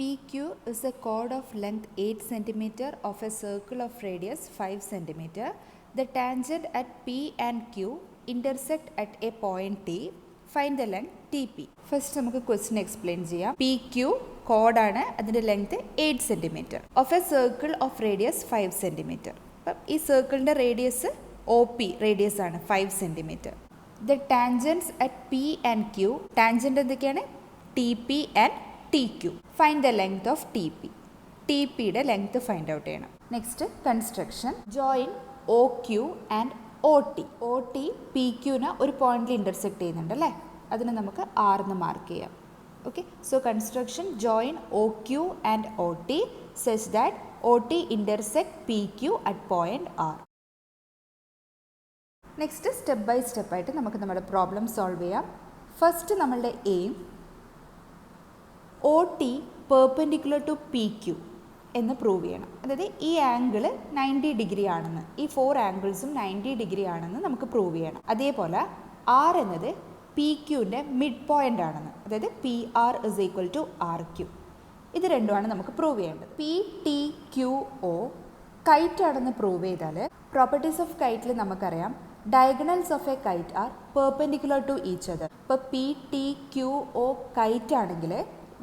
PQ is a chord of length 8 cm of a circle of radius 5 cm. The tangent at P and Q intersect at a point T. Find the length TP. First നമുക്ക് question explain ചെയ്യാം. PQ chord ആണ്, അതിൻ്റെ length 8 cm of a circle of radius 5 cm. അപ്പം ഈ സർക്കിളിൻ്റെ radius OP radius ആണ് 5 cm. The tangents at P and Q, tangent എന്തൊക്കെയാണ്? TP and TQ. Find the length of TP. TPയുടെ length find out ചെയ്യണം. Next construction. Join OQ and OT. OT PQന് ഒരു പോയിന്റിൽ ഇന്റർസെക്ട് ചെയ്യുന്നുണ്ട് അല്ലേ, അതിന് നമുക്ക് R എന്ന് മാർക്ക് ചെയ്യാം. Okay, so construction join OQ and OT such that OT intersect PQ at point R. Next step by സ്റ്റെപ്പായിട്ട് നമുക്ക് നമ്മുടെ പ്രോബ്ലം സോൾവ് ചെയ്യാം. ഫസ്റ്റ് നമ്മളുടെ aim OT perpendicular to PQ എന്ന് പ്രൂവ് ചെയ്യണം. അതായത് ഈ ആംഗിൾ 90 ഡിഗ്രി ആണെന്ന്, ഈ 4 ആംഗിൾസും 90 ഡിഗ്രി ആണെന്ന് നമുക്ക് പ്രൂവ് ചെയ്യണം. അതേപോലെ R എന്നത് PQൻ്റെ മിഡ് പോയിൻ്റ് ആണെന്ന്, അതായത് PR is equal to RQ. ഇത് രണ്ടുമാണ് നമുക്ക് പ്രൂവ് ചെയ്യേണ്ടത്. PTQO കൈറ്റ് ആണെന്ന് പ്രൂവ് ചെയ്താൽ പ്രോപ്പർട്ടീസ് ഓഫ് കൈറ്റിൽ നമുക്കറിയാം diagonals of a kite are perpendicular to each other. ഇപ്പോൾ PTQO കൈറ്റ് ആണെങ്കിൽ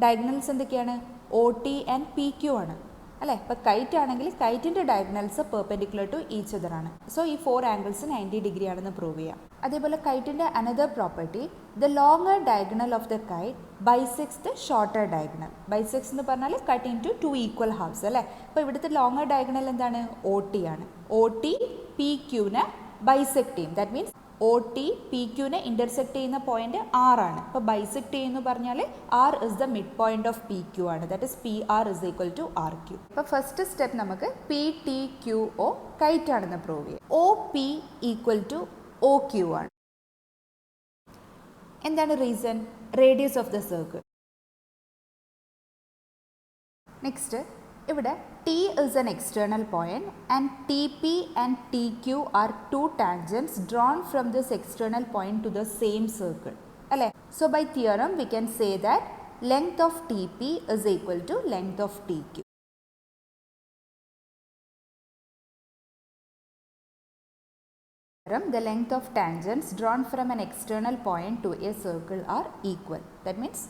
ഡയഗണൽസ് എന്തൊക്കെയാണ്? OT ആൻഡ് PQ ആണ് അല്ലേ. ഇപ്പോൾ കൈറ്റ് ആണെങ്കിൽ കൈറ്റിൻ്റെ diagonals perpendicular to each other ആണ്. സോ ഈ 4 ആംഗിൾസ് 90 ഡിഗ്രി ആണെന്ന് പ്രൂവ് ചെയ്യാം. അതേപോലെ കൈറ്റിൻ്റെ another property, the longer diagonal of the KITE bisects the shorter diagonal. Bisects എന്ന് പറഞ്ഞാൽ cut into 2 equal halves അല്ലേ. അപ്പോൾ ഇവിടുത്തെ ലോങ്ങർ ഡയഗണൽ എന്താണ്? OT ആണ്. OT PQനെ ബൈസെക്ട് ചെയ്യും. ദാറ്റ് മീൻസ് OT PQനെ ഇന്റർസെക്ട് ചെയ്യുന്ന പോയിന്റ് R ആണ്. അപ്പോൾ ബൈസെക്ട് ചെയ്യുന്നു പറഞ്ഞാൽ R is the mid point of PQ ആണ്. That is PR is equal to RQ. അപ്പോൾ ഫസ്റ്റ് സ്റ്റെപ്പ് നമുക്ക് PTQO കൈറ്റ് ആണെന്ന് പ്രൂവ് ചെയ്യാം. OP ഈക്വൽ ടു OQ ആണ്. എന്താണ് reason? Radius of the circle. Next ഇവിടെ T is an external point and TP and TQ are two tangents drawn from this external point to the same circle. അല്ലേ? So by theorem we can say that length of TP is equal to length of TQ. The length of tangents drawn from an external point to a circle are equal. That means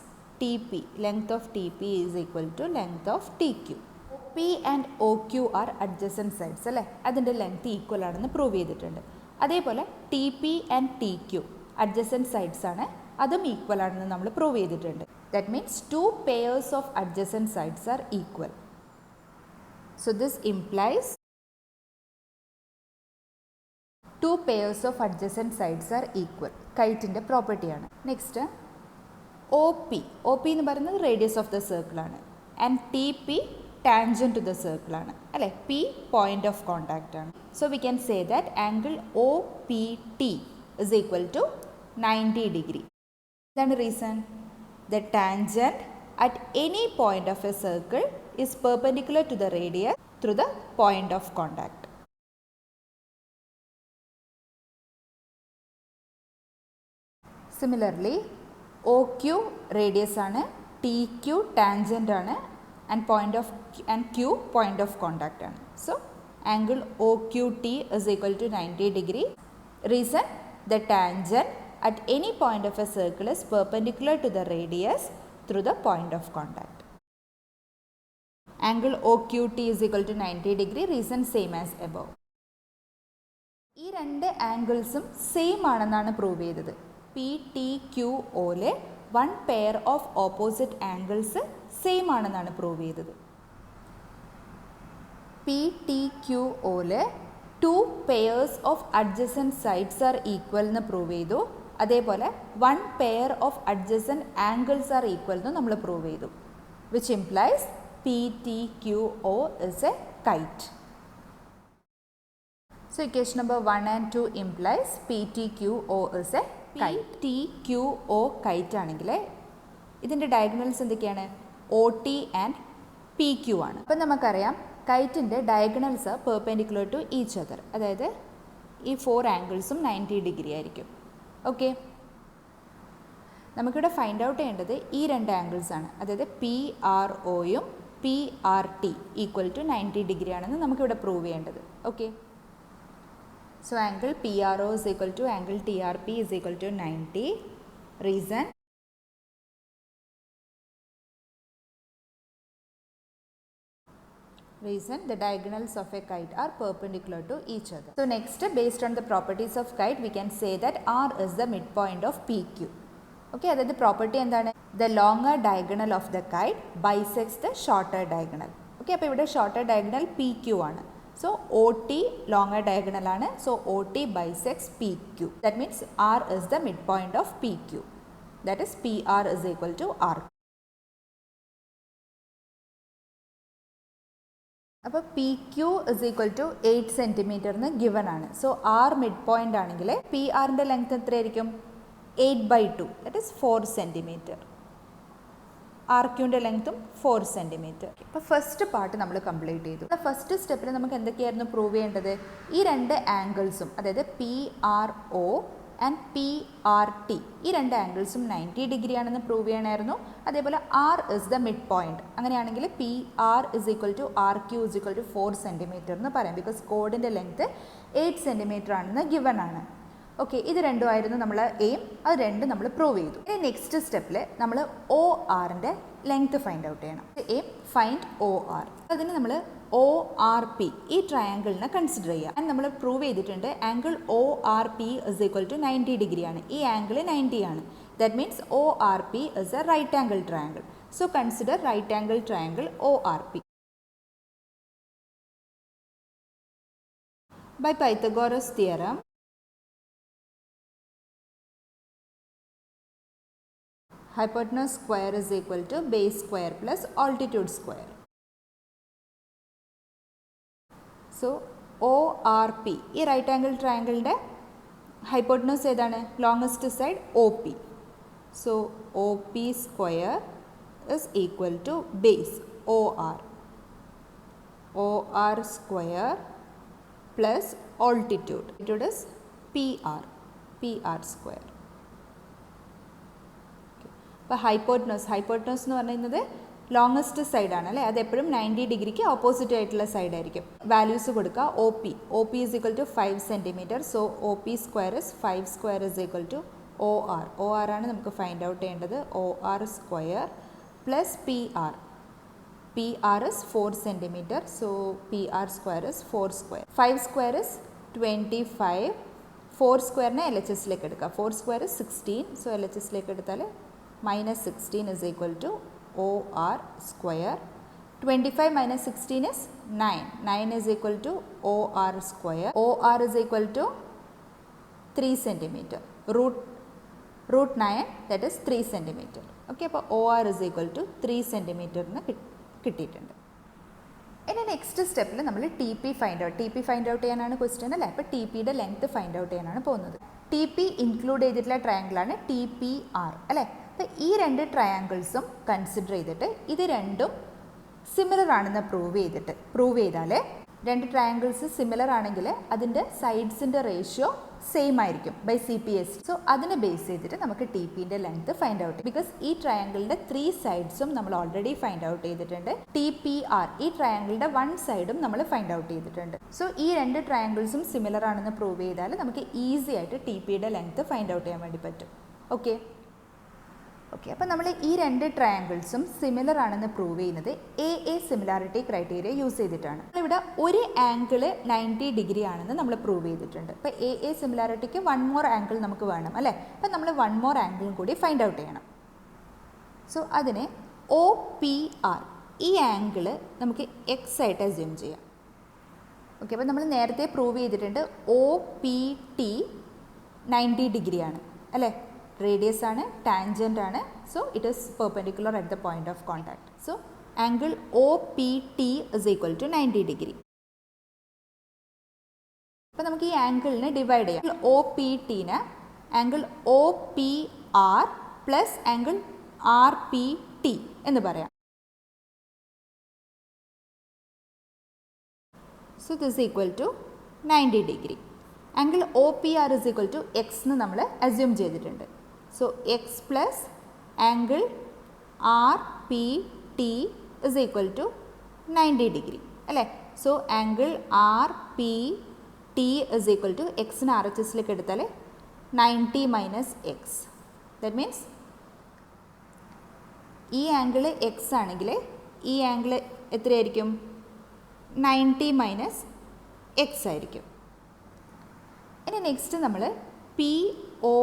TP, length of TP is equal to length of TQ. P and OQ are adjacent sides അല്ലേ, അതിൻ്റെ length equal ആണെന്ന് prove ചെയ്തിട്ടുണ്ട്. അതേപോലെ TP and TQ adjacent sides ആണ്, അതും equal ആണെന്ന് നമ്മൾ prove ചെയ്തിട്ടുണ്ട്. That means 2 pairs of adjacent sides are equal. So this implies 2 pairs of adjacent sides are equal. കൈറ്റിൻ്റെ പ്രോപ്പർട്ടിയാണ്. നെക്സ്റ്റ് OP എന്ന് പറയുന്നത് റേഡിയസ് ഓഫ് ദ സർക്കിൾ ആണ്. And TP tangent to the circle ആണ് അല്ലേ. P പോയിന്റ് ഓഫ് കോണ്ടാക്റ്റ് ആണ്. So we can say that angle OPT is equal to 90 degree. ഇതാണ് reason. The tangent at any point of a circle is perpendicular to the radius through the point of contact. Similarly OQ radius ആണ്, TQ tangent ആണ്, and Q point of contact ആണ്. So angle OQT is equal to 90 degree. Reason, the tangent at any point of a circle is perpendicular to the radius through the point of contact. Angle OQT is equal to 90 degree. Reason same as above. ഈ രണ്ട് ആംഗിൾസും same ആണെന്നാണ് prove ചെയ്തത്. PTQOയിലെ 1 pair of opposite angles same ആണെന്നാണ് prove ചെയ്തത്. PTQOയിലെ 2 pairs of adjacent sides are equal എന്ന് prove ചെയ്തു. അതേപോലെ 1 pair of adjacent angles are equal എന്ന് നമ്മൾ പ്രൂവ് ചെയ്തു. Which implies PTQO is a kite. So equation number 1 and 2 implies PTQO is a kite. PTQO kite ആണെങ്കിൽ ഇതിൻ്റെ diagonals എന്തൊക്കെയാണ്? OT and PQ ആണ്. അപ്പം നമുക്കറിയാം കൈറ്റിൻ്റെ diagonals perpendicular to each other, അതായത് ഈ 4 ആംഗിൾസും 90 ഡിഗ്രി ആയിരിക്കും. ഓക്കെ, നമുക്കിവിടെ ഫൈൻഡ് ഔട്ട് ചെയ്യേണ്ടത് ഈ രണ്ട് ആംഗിൾസ് ആണ്. അതായത് പി ആർ ഒയും P R T equal to 90 degree ആണെന്ന് നമുക്കിവിടെ പ്രൂവ് ചെയ്യേണ്ടത്. Okay, so angle P R O is equal to angle T R P is equal to 90. Reason the diagonals of a kite are perpendicular to each other. So next, based on the properties of kite, we can say that R is the midpoint of PQ. Okay, that the property എന്താണ്? The longer diagonal of the kite bisects the shorter diagonal. Okay, അപ്പോൾ ഇവിടെ shorter diagonal PQ ആണ്. So OT longer diagonal ആണ്. So OT bisects PQ. That means R is the midpoint of PQ. That is PR is equal to R. അപ്പോൾ P Q is equal to 8 സെൻറ്റിമീറ്ററിന് given ആണ്. So R mid point ആണെങ്കിൽ P ആറിൻ്റെ length എത്രയായിരിക്കും? 8/2, that is 4 centimetre. R ക്യൂൻ്റെ ലെങ്ത്തും 4 centimetre. അപ്പോൾ first part നമ്മൾ കംപ്ലീറ്റ് ചെയ്തു. ഫസ്റ്റ് സ്റ്റെപ്പിൽ നമുക്ക് എന്തൊക്കെയായിരുന്നു പ്രൂവ് ചെയ്യേണ്ടത്? ഈ രണ്ട് ആംഗിൾസും, അതായത് P R O and P R T, ഈ രണ്ട് ആംഗിൾസും 90 ഡിഗ്രി ആണെന്ന് പ്രൂവ് ചെയ്യണമായിരുന്നു. അതേപോലെ R is the mid point. അങ്ങനെയാണെങ്കിൽ P R is equal to R Q is equal to 4 centimetre എന്ന് പറയാം. ബിക്കോസ് കോഡിൻ്റെ ലെങ്ത് 8 സെൻറ്റിമീറ്റർ ആണെന്ന് ഗിവൺ ആണ്. ഓക്കെ, ഇത് രണ്ടുമായിരുന്നു നമ്മൾ എയിം. അത് രണ്ടും നമ്മൾ പ്രൂവ് ചെയ്തു. ഇനി നെക്സ്റ്റ് സ്റ്റെപ്പിൽ നമ്മൾ ഒ ആറിൻ്റെ ലെങ്ത് ഫൈൻഡ് ഔട്ട് ചെയ്യണം. Aim find O R. അതിന് നമ്മൾ ഒ ആർ പി ഈ ട്രയാങ്കിളിനെ കൺസിഡർ ചെയ്യുക. ആൻഡ് നമ്മൾ പ്രൂവ് ചെയ്തിട്ടുണ്ട് angle O R P is equal to 90 degree ആണ്. ഈ ആംഗിൾ 90 ആണ്. That means O R P is a right angle triangle. So consider right angle triangle O R P. By Pythagoras theorem, hypotenuse square is equal to base square plus altitude square. So ORP ഈ right angle ട്രയാങ്കിളിൻ്റെ hypotenuse ഏതാണ്? Longest side OP. So OP square is equal to base OR. OR square plus altitude. It is PR square. അപ്പോൾ hypotenuse എന്ന് പറയുന്നത് longest സൈഡാണ് അല്ലേ? അതെപ്പോഴും 90 ഡിഗ്രിക്ക് ഓപ്പോസിറ്റ് ആയിട്ടുള്ള സൈഡായിരിക്കും. വാല്യൂസ് കൊടുക്കുക. O P is equal to 5 centimetre. So OP square is 5 square is equal to OR ആണ് നമുക്ക് ഫൈൻഡ് ഔട്ട് ചെയ്യേണ്ടത്. OR square plus PR is 4 centimetre. So PR square is 4 square. 5 square is 25. 4 സ്ക്വയറിനെ LHSലേക്ക് എടുക്കുക. 4 square is 16. So LHSലേക്ക് എടുത്താൽ -16 is equal to OR square. 25 minus 16 is 9. 9 is equal to OR square. OR is equal to 3 centimeter. Root 9, that is 3 centimeter. Okay, അപ്പോൾ OR is equal to 3 centimeter എന്ന് കിട്ടിയിട്ടുണ്ട്. ഇനി next സ്റ്റെപ്പിൽ നമ്മൾ T P find out ചെയ്യാനാണ് question അല്ലേ? അപ്പോൾ T പിയുടെ ലെങ്ത് ഫൈൻഡ് ഔട്ട് ചെയ്യാനാണ് പോകുന്നത്. ടി പി ഇൻക്ലൂഡ് ചെയ്തിട്ടുള്ള ട്രയാങ്കിളാണ് TPR അല്ലേ? അപ്പോൾ ഈ രണ്ട് ട്രയാങ്കിൾസും കൺസിഡർ ചെയ്തിട്ട് ഇത് രണ്ടും സിമിലർ ആണെന്ന് പ്രൂവ് ചെയ്താൽ രണ്ട് ട്രയാങ്കിൾസ് സിമിലർ ആണെങ്കിൽ അതിൻ്റെ സൈഡ്സിൻ്റെ റേഷ്യോ സെയിം ആയിരിക്കും ബൈ CPS. സോ അതിനെ ബേസ് ചെയ്തിട്ട് നമുക്ക് ടി പിൻ്റെ ലെങ്ത് ഫൈൻഡ് ഔട്ട് ചെയ്യും. ബിക്കോസ് ഈ ട്രയാങ്കിളിൻ്റെ 3 സൈഡ്സും നമ്മൾ ഓൾറെഡി ഫൈൻഡ് ഔട്ട് ചെയ്തിട്ടുണ്ട്. TPR ഈ ട്രയാങ്കിളിൻ്റെ 1 സൈഡും നമ്മൾ ഫൈൻഡ് ഔട്ട് ചെയ്തിട്ടുണ്ട്. സോ ഈ രണ്ട് ട്രയാങ്കിൾസും സിമിലർ ആണെന്ന് പ്രൂവ് ചെയ്താൽ നമുക്ക് ഈസി ആയിട്ട് ടി പിയുടെ ലെങ്ത് ഫൈൻഡ് ഔട്ട് ചെയ്യാൻ വേണ്ടി പറ്റും. ഓക്കെ, അപ്പോൾ നമ്മൾ ഈ രണ്ട് ട്രയാങ്കിൾസും സിമിലർ ആണെന്ന് പ്രൂവ് ചെയ്യുന്നത് AA സിമിലാരിറ്റി ക്രൈറ്റീരിയ യൂസ് ചെയ്തിട്ടാണ്. ഇവിടെ ഒരു ആംഗിൾ 90 ഡിഗ്രി ആണെന്ന് നമ്മൾ പ്രൂവ് ചെയ്തിട്ടുണ്ട്. അപ്പോൾ AA സിമിലാരിറ്റിക്ക് 1 മോർ ആംഗിൾ നമുക്ക് വേണം അല്ലേ? അപ്പോൾ നമ്മൾ 1 മോർ ആംഗിളും കൂടി ഫൈൻഡ് ഔട്ട് ചെയ്യണം. സോ അതിനെ OPR ഈ ആംഗിൾ നമുക്ക് X ആയിട്ട് അസ്യൂം ചെയ്യാം. ഓക്കെ, അപ്പോൾ നമ്മൾ നേരത്തെ പ്രൂവ് ചെയ്തിട്ടുണ്ട് OPT 90 ഡിഗ്രി ആണ് അല്ലേ? റേഡിയസ് ആണ്, ടാൻജൻ്റ് ആണ്. So it is perpendicular at the point of contact. So angle OPT is equal to 90 degree. അപ്പോൾ നമുക്ക് ഈ ആംഗിളിനെ ഡിവൈഡ് ചെയ്യാം. OPTനെ angle OPR plus angle RPT എന്ന് പറയാം. So this equal to 90 degree. Angle OPR is equal to X എന്ന് നമ്മൾ അസ്യൂം ചെയ്തിട്ടുണ്ട്. So X plus angle R P T is equal to 90 degree അല്ലേ. So angle R P T is equal to എക്സിന് R H എസിലേക്ക് എടുത്താൽ 90 minus X. That means ഈ angle X ആണെങ്കിൽ ഈ ആംഗിൾ എത്രയായിരിക്കും? 90 മൈനസ് എക്സ് ആയിരിക്കും. ഇനി നെക്സ്റ്റ് നമ്മൾ P O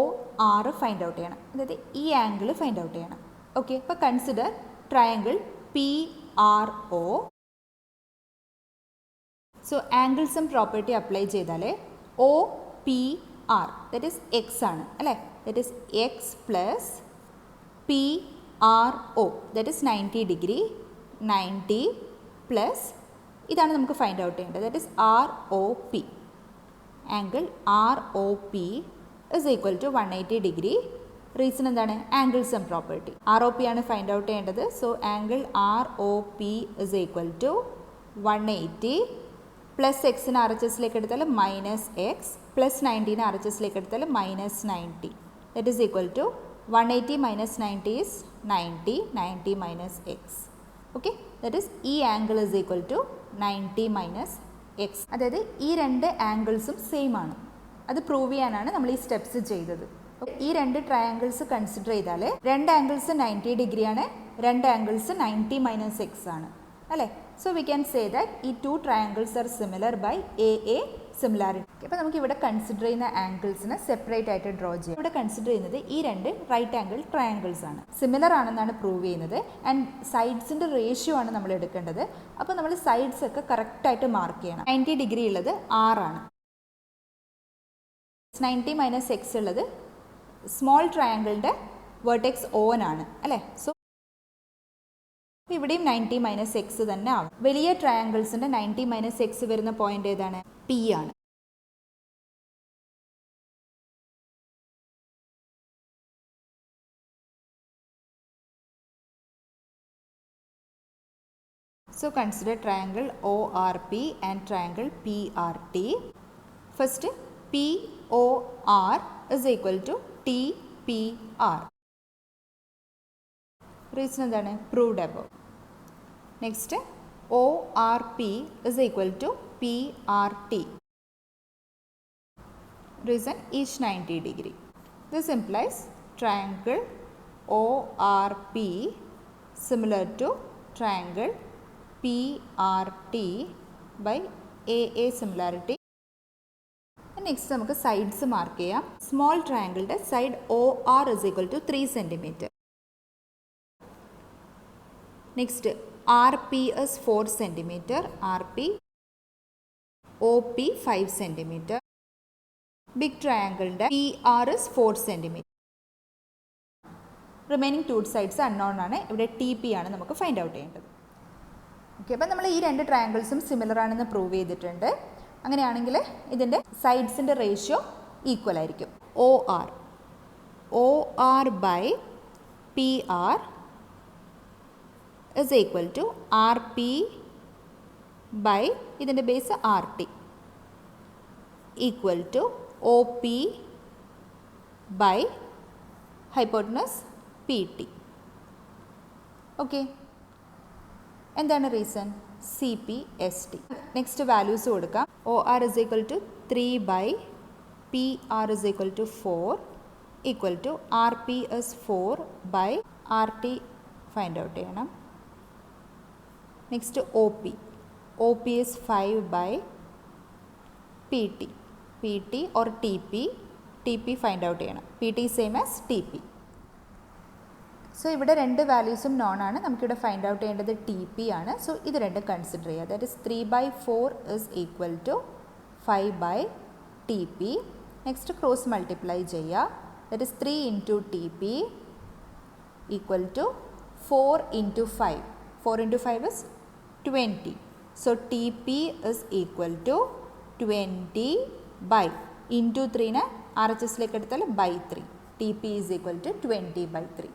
R find out ചെയ്യണം, അതായത് ഈ ആംഗിൾ ഫൈൻഡ് ഔട്ട് ചെയ്യണം. ഓക്കെ, ഇപ്പോൾ consider triangle P R O. So angle sum property apply ചെയ്താൽ O P R that is X ആണ് അല്ലേ. That is X plus P R O that is 90 degree. 90 plus ഇതാണ് നമുക്ക് find out ചെയ്യേണ്ടത്, that is R O P. Angle R O P is equal to 180 degree. Reason എന്താണ്? Angle sum property. R O P ആണ് find out ചെയ്യേണ്ടത്. So angle R O P is equal to 180 plus എക്സിന് R H എസിലേക്ക് എടുത്താൽ minus X plus 90ന് R H എസിലേക്ക് എടുത്താൽ minus 90. That is equal to 180 minus 90 is 90. 90 minus X. Okay, that is ഈ angle is equal to 90 minus X. അതായത് ഈ രണ്ട് ആംഗിൾസും സെയിം ആണ്. അത് പ്രൂവ് ചെയ്യാനാണ് നമ്മൾ ഈ സ്റ്റെപ്സ് ചെയ്തത്. ഈ രണ്ട് ട്രയാങ്കിൾസ് കൺസിഡർ ചെയ്താൽ രണ്ട് ആംഗിൾസ് 90 ഡിഗ്രിയാണ്, രണ്ട് ആംഗിൾസ് 90 മൈനസ് എക്സ് ആണ് അല്ലേ. So we can say that ഈ two triangles are similar by A similarity. അപ്പോൾ നമുക്ക് ഇവിടെ കൺസിഡർ ചെയ്യുന്ന ആംഗിൾസിനെ സെപ്പറേറ്റ് ആയിട്ട് ഡ്രോ ചെയ്യാം. ഇവിടെ കൺസിഡർ ചെയ്യുന്നത് ഈ രണ്ട് റൈറ്റ് ആംഗിൾ ട്രയാങ്കിൾസ് ആണ്, സിമിലർ ആണെന്നാണ് പ്രൂവ് ചെയ്യുന്നത്. ആൻഡ് സൈഡ്സിൻ്റെ റേഷ്യോ ആണ് നമ്മൾ എടുക്കേണ്ടത്. അപ്പോൾ നമ്മൾ സൈഡ്സ് ഒക്കെ കറക്റ്റായിട്ട് മാർക്ക് ചെയ്യണം. 90 ഡിഗ്രി ഉള്ളത് ആറാണ്, 90 മൈനസ് എക്സ് ഉള്ളത് സ്മോൾ ട്രയാങ്കിളിൻ്റെ വെർട്ടെക്സ് ഓൻ ആണ് അല്ലേ. സോ ഇവിടെയും 90 മൈനസ് എക്സ് തന്നെ ആവും. വലിയ ട്രയാങ്കിൾസിൻ്റെ 90 മൈനസ് എക്സ് വരുന്ന പോയിന്റ് ഏതാണ്? പി ആണ്. So consider triangle ORP and triangle PRT. First, POR is equal to TPR. Reason എന്താണ്? Proved above. Next, ORP is equal to PRT. Reason each 90 degree. This implies triangle ORP similar to triangle PRT by AA similarity. Next നമുക്ക് sides mark ചെയ്യാം. Small ട്രയാങ്കിളിൻ്റെ side OR is equal to 3 cm. Next RP is 4 cm. RP OP 5 cm. Big ട്രയാങ്കിളിൻ്റെ PR is 4 cm. Remaining two sides unknown ആണ്. ഇവിടെ TP ആണ് നമുക്ക് find out ചെയ്യേണ്ടത്. Okay, അപ്പം നമ്മൾ ഈ രണ്ട് ട്രയാങ്കിൾസും സിമിലർ ആണെന്ന് പ്രൂവ് ചെയ്തിട്ടുണ്ട്. അങ്ങനെയാണെങ്കിൽ ഇതിൻ്റെ സൈഡ്സിൻ്റെ റേഷ്യോ ഈക്വൽ ആയിരിക്കും. OR by PR is equal to RP by ഇതിൻ്റെ base RT equal to OP by hypotenuse PT. Okay, എന്താണ് റീസൺ? CPST. നെക്സ്റ്റ് വാല്യൂസ് കൊടുക്കാം. OR is equal to 3 by PR is equal to 4 equal to RP is 4 by RT find out ചെയ്യണം. Next OP is 5 by PT or TP find out ചെയ്യണം. PT same as TP. സോ ഇവിടെ രണ്ട് വാല്യൂസും known ആണ്. നമുക്കിവിടെ find out ചെയ്യേണ്ടത് TP ആണ്. സോ ഇത് രണ്ടും കൺസിഡർ ചെയ്യുക. That is 3/4 is equal to 5 TP. Next cross multiply ചെയ്യുക. That is 3 into TP equal to 4 into 5. 4 into 5 is 20. സോ TP is equal to 20 by into 3നെ RHSലേക്ക് എടുത്താൽ by 3. TP is equal to 20/3.